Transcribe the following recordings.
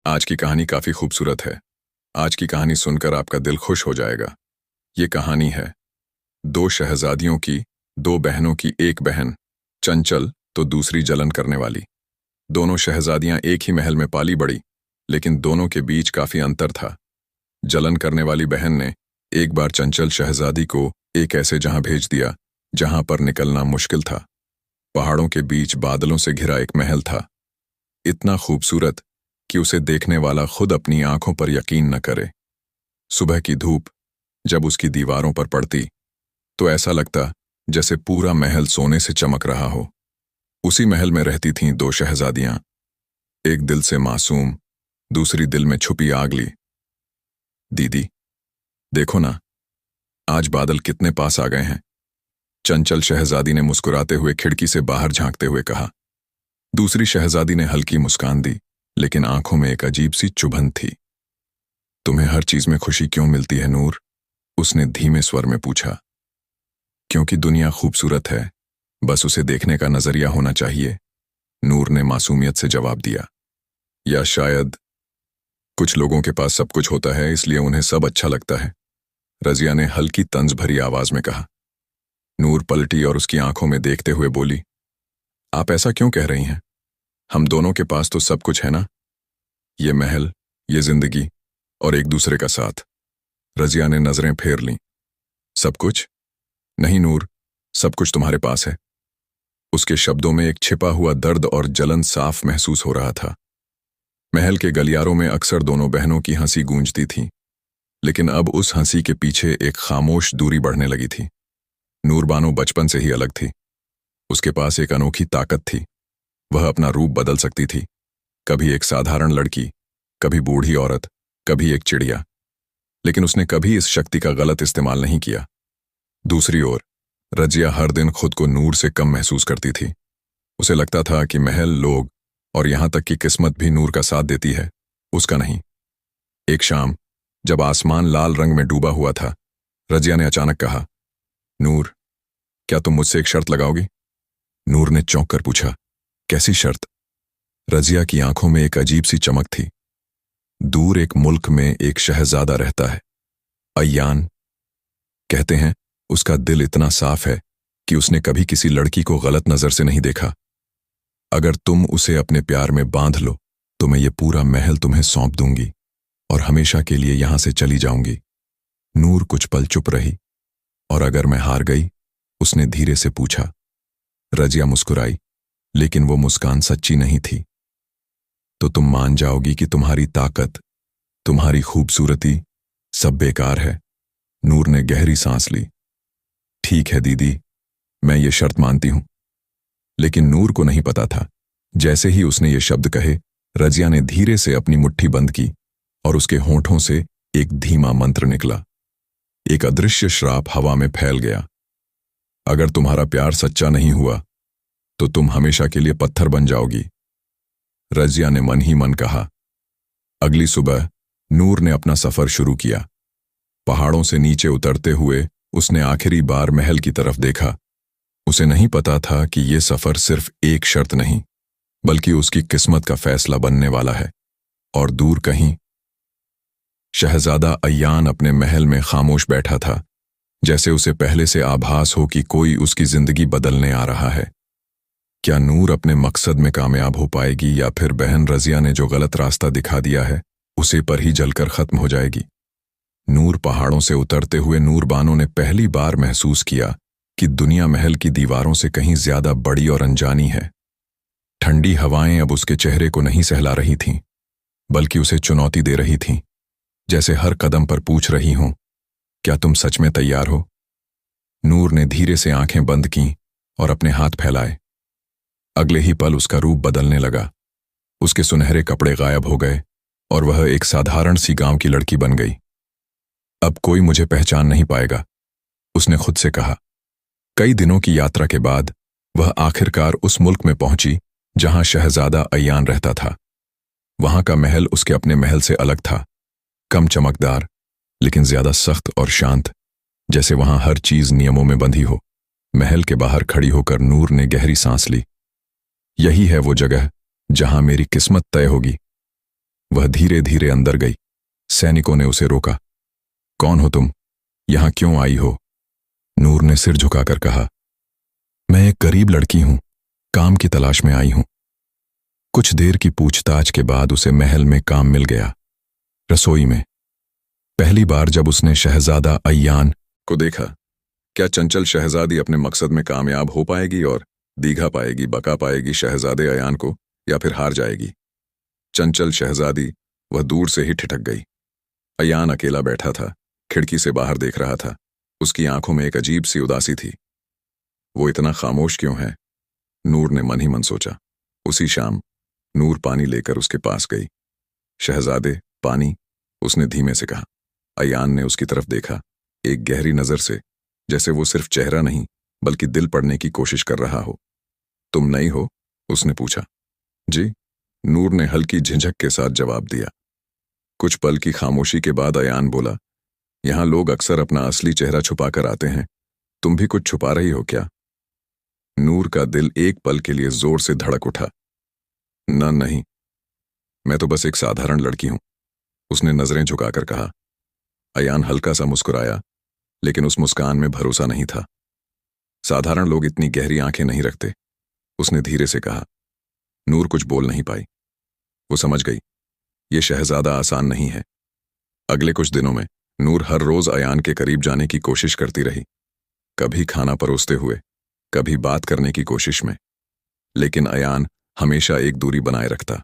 आज की कहानी काफी खूबसूरत है। आज की कहानी सुनकर आपका दिल खुश हो जाएगा। ये कहानी है दो शहजादियों की, दो बहनों की। एक बहन चंचल तो दूसरी जलन करने वाली। दोनों शहजादियां एक ही महल में पाली बड़ी, लेकिन दोनों के बीच काफी अंतर था। जलन करने वाली बहन ने एक बार चंचल शहजादी को एक ऐसे जहां भेज दिया जहां पर निकलना मुश्किल था। पहाड़ों के बीच बादलों से घिरा एक महल था, इतना खूबसूरत कि उसे देखने वाला खुद अपनी आंखों पर यकीन न करे। सुबह की धूप जब उसकी दीवारों पर पड़ती तो ऐसा लगता जैसे पूरा महल सोने से चमक रहा हो। उसी महल में रहती थीं दो शहजादियां, एक दिल से मासूम, दूसरी दिल में छुपी आगली। दीदी, देखो ना, आज बादल कितने पास आ गए हैं। चंचल शहजादी ने मुस्कुराते हुए खिड़की से बाहर झांकते हुए कहा। दूसरी शहजादी ने हल्की मुस्कान दी, लेकिन आंखों में एक अजीब सी चुभन थी। तुम्हें हर चीज में खुशी क्यों मिलती है नूर? उसने धीमे स्वर में पूछा। क्योंकि दुनिया खूबसूरत है, बस उसे देखने का नजरिया होना चाहिए, नूर ने मासूमियत से जवाब दिया। या शायद कुछ लोगों के पास सब कुछ होता है, इसलिए उन्हें सब अच्छा लगता है, रजिया ने हल्की तंज भरी आवाज में कहा। नूर पलटी और उसकी आंखों में देखते हुए बोली, आप ऐसा क्यों कह रही हैं? हम दोनों के पास तो सब कुछ है ना, ये महल, ये जिंदगी और एक दूसरे का साथ। रजिया ने नजरें फेर लीं। सब कुछ? नहीं नूर, सब कुछ तुम्हारे पास है। उसके शब्दों में एक छिपा हुआ दर्द और जलन साफ महसूस हो रहा था। महल के गलियारों में अक्सर दोनों बहनों की हंसी गूंजती थी, लेकिन अब उस हंसी के पीछे एक खामोश दूरी बढ़ने लगी थी। नूर बानो बचपन से ही अलग थी। उसके पास एक अनोखी ताकत थी। वह अपना रूप बदल सकती थी, कभी एक साधारण लड़की, कभी बूढ़ी औरत, कभी एक चिड़िया, लेकिन उसने कभी इस शक्ति का गलत इस्तेमाल नहीं किया। दूसरी ओर रजिया हर दिन खुद को नूर से कम महसूस करती थी। उसे लगता था कि महल, लोग और यहां तक कि किस्मत भी नूर का साथ देती है, उसका नहीं। एक शाम जब आसमान लाल रंग में डूबा हुआ था, रजिया ने अचानक कहा, नूर, क्या तुम मुझसे एक शर्त लगाओगी? नूर ने चौंक कर पूछा, कैसी शर्त? रजिया की आंखों में एक अजीब सी चमक थी। दूर एक मुल्क में एक शहजादा रहता है, अय्यान। कहते हैं उसका दिल इतना साफ है कि उसने कभी किसी लड़की को गलत नजर से नहीं देखा। अगर तुम उसे अपने प्यार में बांध लो तो मैं ये पूरा महल तुम्हें सौंप दूंगी और हमेशा के लिए यहां से चली जाऊंगी। नूर कुछ पल चुप रही। और अगर मैं हार गई? उसने धीरे से पूछा। रजिया मुस्कुराई, लेकिन वो मुस्कान सच्ची नहीं थी। तो तुम मान जाओगी कि तुम्हारी ताकत, तुम्हारी खूबसूरती सब बेकार है? नूर ने गहरी सांस ली। ठीक है दीदी, मैं ये शर्त मानती हूं। लेकिन नूर को नहीं पता था, जैसे ही उसने ये शब्द कहे, रजिया ने धीरे से अपनी मुट्ठी बंद की और उसके होंठों से एक धीमा मंत्र निकला। एक अदृश्य श्राप हवा में फैल गया। अगर तुम्हारा प्यार सच्चा नहीं हुआ तो तुम हमेशा के लिए पत्थर बन जाओगी, रजिया ने मन ही मन कहा। अगली सुबह नूर ने अपना सफर शुरू किया। पहाड़ों से नीचे उतरते हुए उसने आखिरी बार महल की तरफ देखा। उसे नहीं पता था कि यह सफर सिर्फ एक शर्त नहीं, बल्कि उसकी किस्मत का फैसला बनने वाला है। और दूर कहीं शहजादा अय्यान अपने महल में खामोश बैठा था, जैसे उसे पहले से आभास हो कि कोई उसकी जिंदगी बदलने आ रहा है। क्या नूर अपने मकसद में कामयाब हो पाएगी, या फिर बहन रजिया ने जो गलत रास्ता दिखा दिया है उसे पर ही जलकर खत्म हो जाएगी? नूर पहाड़ों से उतरते हुए नूर बानो ने पहली बार महसूस किया कि दुनिया महल की दीवारों से कहीं ज्यादा बड़ी और अनजानी है। ठंडी हवाएं अब उसके चेहरे को नहीं सहला रही थीं, बल्कि उसे चुनौती दे रही थीं, जैसे हर कदम पर पूछ रही हों, क्या तुम सच में तैयार हो? नूर ने धीरे से आंखें बंद कीं और अपने हाथ फैलाए। अगले ही पल उसका रूप बदलने लगा। उसके सुनहरे कपड़े गायब हो गए और वह एक साधारण सी गांव की लड़की बन गई। अब कोई मुझे पहचान नहीं पाएगा, उसने खुद से कहा। कई दिनों की यात्रा के बाद वह आखिरकार उस मुल्क में पहुंची जहां शहजादा अय्यान रहता था। वहां का महल उसके अपने महल से अलग था, कम चमकदार, लेकिन ज्यादा सख्त और शांत, जैसे वहां हर चीज नियमों में बंधी हो। महल के बाहर खड़ी होकर नूर ने गहरी सांस ली। यही है वो जगह जहां मेरी किस्मत तय होगी। वह धीरे धीरे अंदर गई। सैनिकों ने उसे रोका। कौन हो तुम? यहां क्यों आई हो? नूर ने सिर झुकाकर कहा, मैं एक गरीब लड़की हूं, काम की तलाश में आई हूं। कुछ देर की पूछताछ के बाद उसे महल में काम मिल गया, रसोई में। पहली बार जब उसने शहजादा अय्यान को देखा, क्या चंचल शहजादी अपने मकसद में कामयाब हो पाएगी और दीघा पाएगी, बका पाएगी शहजादे अयान को, या फिर हार जाएगी? चंचल शहजादी, वह दूर से ही ठिठक गई। अयान अकेला बैठा था, खिड़की से बाहर देख रहा था। उसकी आंखों में एक अजीब सी उदासी थी। वो इतना खामोश क्यों है? नूर ने मन ही मन सोचा। उसी शाम नूर पानी लेकर उसके पास गई। शहजादे, पानी, उसने धीमे से कहा। अयान ने उसकी तरफ देखा, एक गहरी नजर से, जैसे वो सिर्फ चेहरा नहीं बल्कि दिल पढ़ने की कोशिश कर रहा हो। तुम नई हो? उसने पूछा। जी, नूर ने हल्की झिझक के साथ जवाब दिया। कुछ पल की खामोशी के बाद अयान बोला, यहां लोग अक्सर अपना असली चेहरा छुपाकर आते हैं, तुम भी कुछ छुपा रही हो क्या? नूर का दिल एक पल के लिए जोर से धड़क उठा। नहीं, मैं तो बस एक साधारण लड़की हूं, उसने नजरें झुकाकर कहा। अयान हल्का सा मुस्कुराया, लेकिन उस मुस्कान में भरोसा नहीं था। साधारण लोग इतनी गहरी आंखें नहीं रखते, उसने धीरे से कहा। नूर कुछ बोल नहीं पाई। वो समझ गई, ये शहजादा आसान नहीं है। अगले कुछ दिनों में नूर हर रोज अयान के करीब जाने की कोशिश करती रही, कभी खाना परोसते हुए, कभी बात करने की कोशिश में, लेकिन अयान हमेशा एक दूरी बनाए रखता।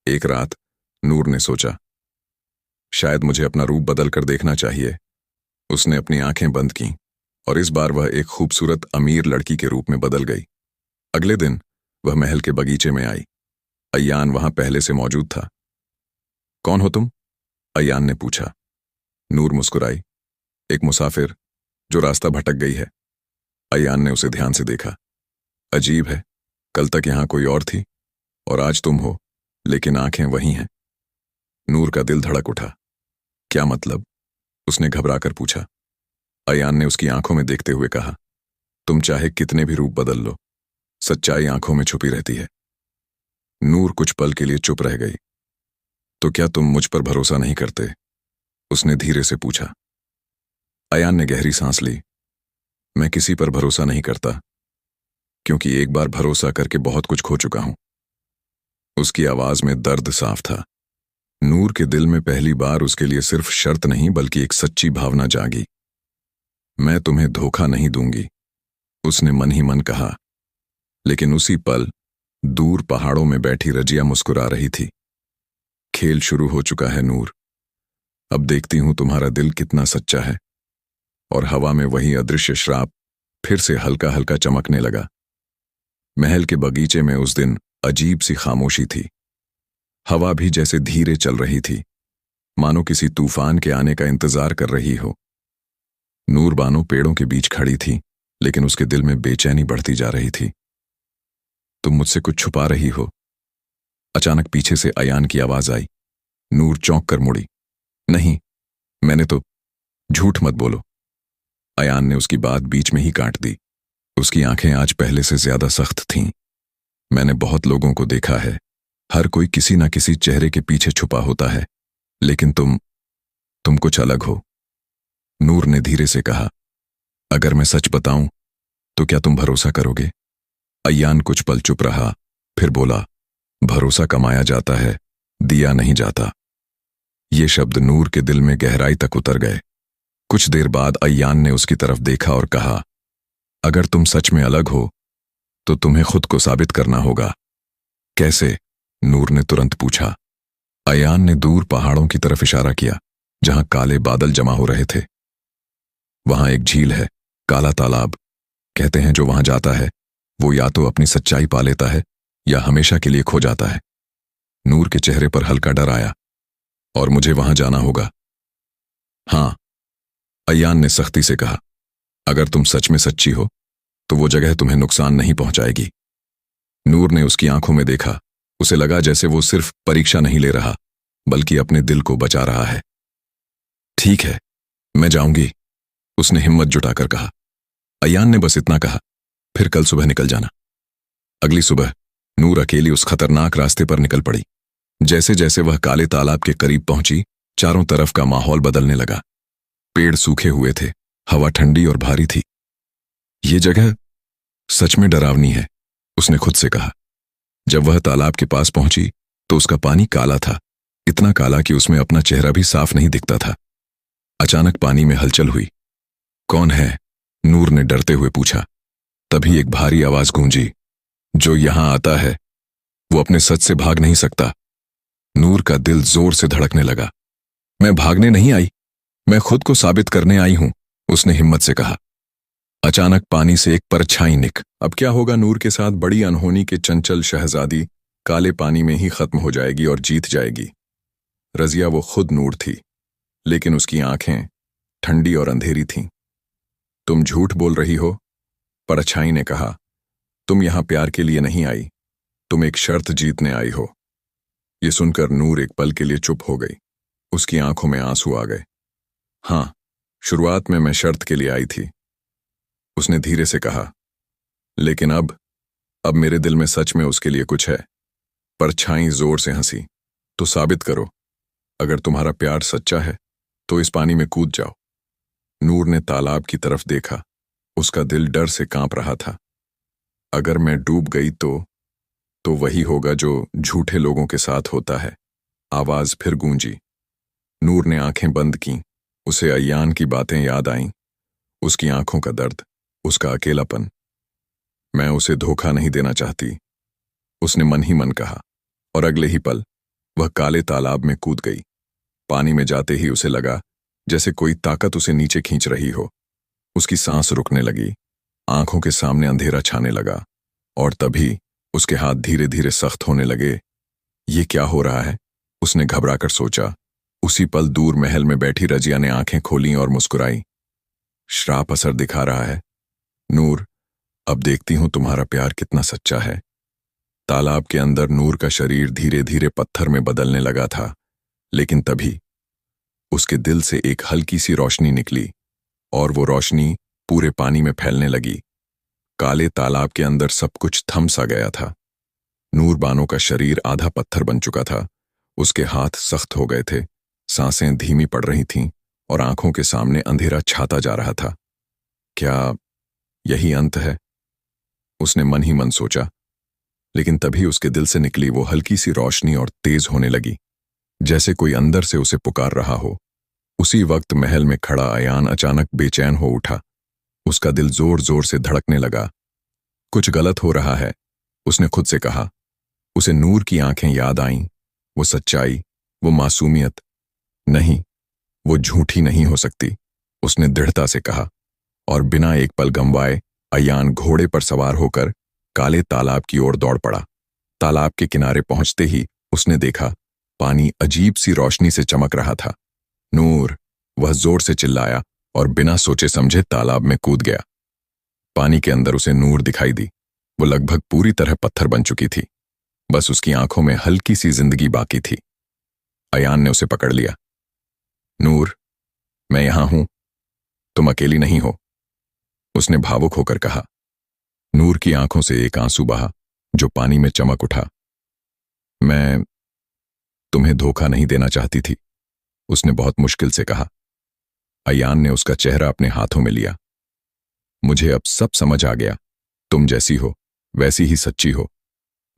एक रात नूर ने सोचा, शायद मुझे अपना रूप बदल कर देखना चाहिए। उसने अपनी आंखें बंद कीं और इस बार वह एक खूबसूरत अमीर लड़की के रूप में बदल गई। अगले दिन वह महल के बगीचे में आई। अयान वहां पहले से मौजूद था। कौन हो तुम? अयान ने पूछा। नूर मुस्कुराई। एक मुसाफिर जो रास्ता भटक गई है। अयान ने उसे ध्यान से देखा। अजीब है, कल तक यहां कोई और थी और आज तुम हो, लेकिन आंखें वही हैं। नूर का दिल धड़क उठा। क्या मतलब? उसने घबराकर पूछा। अयान ने उसकी आंखों में देखते हुए कहा, तुम चाहे कितने भी रूप बदल लो, सच्चाई आंखों में छुपी रहती है। नूर कुछ पल के लिए चुप रह गई। तो क्या तुम मुझ पर भरोसा नहीं करते? उसने धीरे से पूछा। अयान ने गहरी सांस ली। मैं किसी पर भरोसा नहीं करता, क्योंकि एक बार भरोसा करके बहुत कुछ खो चुका हूं। उसकी आवाज में दर्द साफ था। नूर के दिल में पहली बार उसके लिए सिर्फ शर्त नहीं बल्कि एक सच्ची भावना जागी। मैं तुम्हें धोखा नहीं दूंगी, उसने मन ही मन कहा। लेकिन उसी पल दूर पहाड़ों में बैठी रजिया मुस्कुरा रही थी। खेल शुरू हो चुका है नूर, अब देखती हूं तुम्हारा दिल कितना सच्चा है। और हवा में वही अदृश्य श्राप फिर से हल्का हल्का चमकने लगा। महल के बगीचे में उस दिन अजीब सी खामोशी थी। हवा भी जैसे धीरे चल रही थी, मानो किसी तूफान के आने का इंतजार कर रही हो। नूर बानो पेड़ों के बीच खड़ी थी, लेकिन उसके दिल में बेचैनी बढ़ती जा रही थी। तुम मुझसे कुछ छुपा रही हो? अचानक पीछे से अयान की आवाज आई। नूर चौंक कर मुड़ी। नहीं, मैंने तो। झूठ मत बोलो। अयान ने उसकी बात बीच में ही काट दी। उसकी आंखें आज पहले से ज्यादा सख्त थीं। मैंने बहुत लोगों को देखा है, हर कोई किसी ना किसी चेहरे के पीछे छुपा होता है, लेकिन तुम कुछ अलग हो। नूर ने धीरे से कहा, अगर मैं सच बताऊं तो क्या तुम भरोसा करोगे? अयान कुछ पल चुप रहा, फिर बोला, भरोसा कमाया जाता है, दिया नहीं जाता। ये शब्द नूर के दिल में गहराई तक उतर गए। कुछ देर बाद अयान ने उसकी तरफ देखा और कहा, अगर तुम सच में अलग हो तो तुम्हें खुद को साबित करना होगा। कैसे? नूर ने तुरंत पूछा। अयान ने दूर पहाड़ों की तरफ इशारा किया, जहां काले बादल जमा हो रहे थे। वहां एक झील है, काला तालाब। कहते हैं जो वहां जाता है वो या तो अपनी सच्चाई पा लेता है या हमेशा के लिए खो जाता है। नूर के चेहरे पर हल्का डर आया। और मुझे वहां जाना होगा? हां, अयान ने सख्ती से कहा। अगर तुम सच में सच्ची हो तो वो जगह तुम्हें नुकसान नहीं पहुंचाएगी। नूर ने उसकी आंखों में देखा। उसे लगा जैसे वो सिर्फ परीक्षा नहीं ले रहा बल्कि अपने दिल को बचा रहा है। ठीक है, मैं जाऊंगी, उसने हिम्मत जुटाकर कहा। अयान ने बस इतना कहा, फिर कल सुबह निकल जाना। अगली सुबह नूर अकेली उस खतरनाक रास्ते पर निकल पड़ी। जैसे जैसे वह काले तालाब के करीब पहुंची, चारों तरफ का माहौल बदलने लगा। पेड़ सूखे हुए थे, हवा ठंडी और भारी थी। ये जगह सच में डरावनी है, उसने खुद से कहा। जब वह तालाब के पास पहुंची तो उसका पानी काला था, इतना काला कि उसमें अपना चेहरा भी साफ नहीं दिखता था। अचानक पानी में हलचल हुई। कौन है? नूर ने डरते हुए पूछा। तभी एक भारी आवाज गूंजी, जो यहां आता है वो अपने सच से भाग नहीं सकता। नूर का दिल जोर से धड़कने लगा। मैं भागने नहीं आई, मैं खुद को साबित करने आई हूं, उसने हिम्मत से कहा। अचानक पानी से एक परछाई निक। अब क्या होगा नूर के साथ? बड़ी अनहोनी के चंचल शहजादी काले पानी में ही खत्म हो जाएगी और जीत जाएगी। रजिया वो खुद नूर थी, लेकिन उसकी आंखें ठंडी और अंधेरी थीं। तुम झूठ बोल रही हो, परछाई ने कहा। तुम यहां प्यार के लिए नहीं आई, तुम एक शर्त जीतने आई हो। ये सुनकर नूर एक पल के लिए चुप हो गई। उसकी आंखों में आंसू आ गए। हाँ, शुरुआत में मैं शर्त के लिए आई थी, उसने धीरे से कहा। लेकिन अब मेरे दिल में सच में उसके लिए कुछ है। परछाई जोर से हंसी। तो साबित करो, अगर तुम्हारा प्यार सच्चा है तो इस पानी में कूद जाओ। नूर ने तालाब की तरफ देखा, उसका दिल डर से कांप रहा था। अगर मैं डूब गई तो वही होगा जो झूठे लोगों के साथ होता है। आवाज फिर गूंजी। नूर ने आंखें बंद कीं। उसे अय्यान की बातें याद आईं, उसकी आंखों का दर्द, उसका अकेलापन। मैं उसे धोखा नहीं देना चाहती, उसने मन ही मन कहा। और अगले ही पल वह काले तालाब में कूद गई। पानी में जाते ही उसे लगा जैसे कोई ताकत उसे नीचे खींच रही हो। उसकी सांस रुकने लगी, आंखों के सामने अंधेरा छाने लगा, और तभी उसके हाथ धीरे धीरे सख्त होने लगे। ये क्या हो रहा है? उसने घबराकर सोचा। उसी पल दूर महल में बैठी रजिया ने आंखें खोलीं और मुस्कुराई। श्राप असर दिखा रहा है। नूर, अब देखती हूं तुम्हारा प्यार कितना सच्चा है। तालाब के अंदर नूर का शरीर धीरे धीरे पत्थर में बदलने लगा था, लेकिन तभी उसके दिल से एक हल्की सी रोशनी निकली, और वो रोशनी पूरे पानी में फैलने लगी। काले तालाब के अंदर सब कुछ थम सा गया था। नूर बानो का शरीर आधा पत्थर बन चुका था, उसके हाथ सख्त हो गए थे, सांसें धीमी पड़ रही थीं, और आंखों के सामने अंधेरा छाता जा रहा था। क्या यही अंत है? उसने मन ही मन सोचा। लेकिन तभी उसके दिल से निकली वो हल्की सी रोशनी और तेज होने लगी, जैसे कोई अंदर से उसे पुकार रहा हो। उसी वक्त महल में खड़ा अयान अचानक बेचैन हो उठा। उसका दिल जोर जोर से धड़कने लगा। कुछ गलत हो रहा है, उसने खुद से कहा। उसे नूर की आंखें याद आईं, वो सच्चाई, वो मासूमियत। नहीं, वो झूठी नहीं हो सकती, उसने दृढ़ता से कहा। और बिना एक पल गंवाए अयान घोड़े पर सवार होकर काले तालाब की ओर दौड़ पड़ा। तालाब के किनारे पहुंचते ही उसने देखा पानी अजीब सी रोशनी से चमक रहा था। नूर, वह जोर से चिल्लाया और बिना सोचे समझे तालाब में कूद गया। पानी के अंदर उसे नूर दिखाई दी। वो लगभग पूरी तरह पत्थर बन चुकी थी, बस उसकी आंखों में हल्की सी जिंदगी बाकी थी। अयान ने उसे पकड़ लिया। नूर, मैं यहां हूं, तुम अकेली नहीं हो, उसने भावुक होकर कहा। नूर की आंखों से एक आंसू बहा, जो पानी में चमक उठा। मैं तुम्हें धोखा नहीं देना चाहती थी, उसने बहुत मुश्किल से कहा। अयान ने उसका चेहरा अपने हाथों में लिया। मुझे अब सब समझ आ गया, तुम जैसी हो वैसी ही सच्ची हो,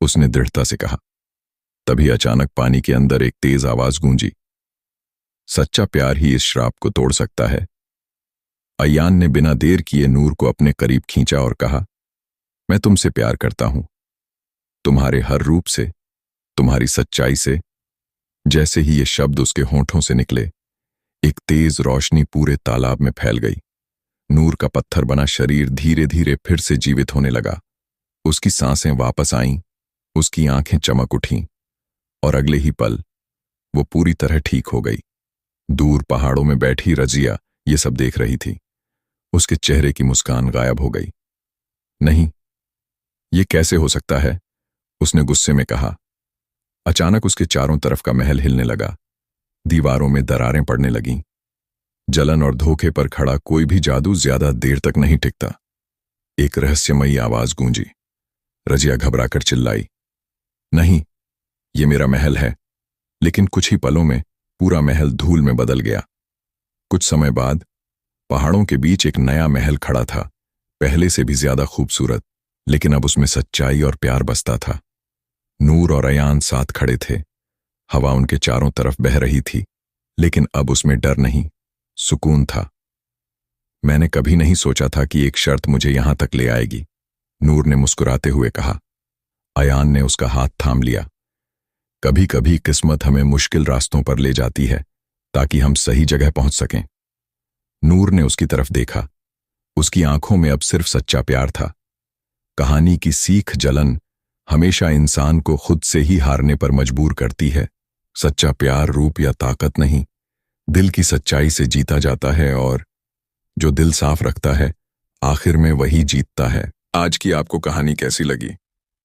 उसने दृढ़ता से कहा। तभी अचानक पानी के अंदर एक तेज आवाज गूंजी। सच्चा प्यार ही इस श्राप को तोड़ सकता है। अयान ने बिना देर किए नूर को अपने करीब खींचा और कहा, मैं तुमसे प्यार करता हूं, तुम्हारे हर रूप से, तुम्हारी सच्चाई से। जैसे ही ये शब्द उसके होंठों से निकले, एक तेज रोशनी पूरे तालाब में फैल गई। नूर का पत्थर बना शरीर धीरे धीरे फिर से जीवित होने लगा। उसकी सांसें वापस आईं, उसकी आंखें चमक उठीं, और अगले ही पल वो पूरी तरह ठीक हो गई। दूर पहाड़ों में बैठी रजिया ये सब देख रही थी। उसके चेहरे की मुस्कान गायब हो गई। नहीं, ये कैसे हो सकता है, उसने गुस्से में कहा। अचानक उसके चारों तरफ का महल हिलने लगा। दीवारों में दरारें पड़ने लगीं। जलन और धोखे पर खड़ा कोई भी जादू ज्यादा देर तक नहीं टिकता। एक रहस्यमयी आवाज गूंजी। रजिया घबराकर चिल्लाई, नहीं, ये मेरा महल है, लेकिन कुछ ही पलों में पूरा महल धूल में बदल गया। कुछ समय बाद पहाड़ों के बीच एक नया महल खड़ा था, पहले से भी ज्यादा खूबसूरत, लेकिन अब उसमें सच्चाई और प्यार बसता था। नूर और अयान साथ खड़े थे। हवा उनके चारों तरफ बह रही थी, लेकिन अब उसमें डर नहीं, सुकून था। मैंने कभी नहीं सोचा था कि एक शर्त मुझे यहां तक ले आएगी, नूर ने मुस्कुराते हुए कहा। अयान ने उसका हाथ थाम लिया। कभी कभी किस्मत हमें मुश्किल रास्तों पर ले जाती है ताकि हम सही जगह पहुंच सकें। नूर ने उसकी तरफ देखा। उसकी आंखों में अब सिर्फ सच्चा प्यार था। कहानी की सीख जलन हमेशा इंसान को खुद से ही हारने पर मजबूर करती है। सच्चा प्यार रूप या ताकत नहीं, दिल की सच्चाई से जीता जाता है, और जो दिल साफ रखता है आखिर में वही जीतता है। आज की आपको कहानी कैसी लगी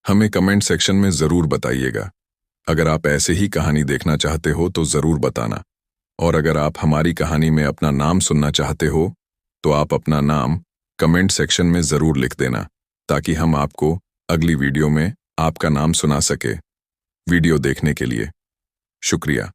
हमें कमेंट सेक्शन में जरूर बताइएगा। अगर आप ऐसे ही कहानी देखना चाहते हो तो जरूर बताना, और अगर आप हमारी कहानी में अपना नाम सुनना चाहते हो तो आप अपना नाम कमेंट सेक्शन में जरूर लिख देना, ताकि हम आपको अगली वीडियो में आपका नाम सुना सके। वीडियो देखने के लिए शुक्रिया।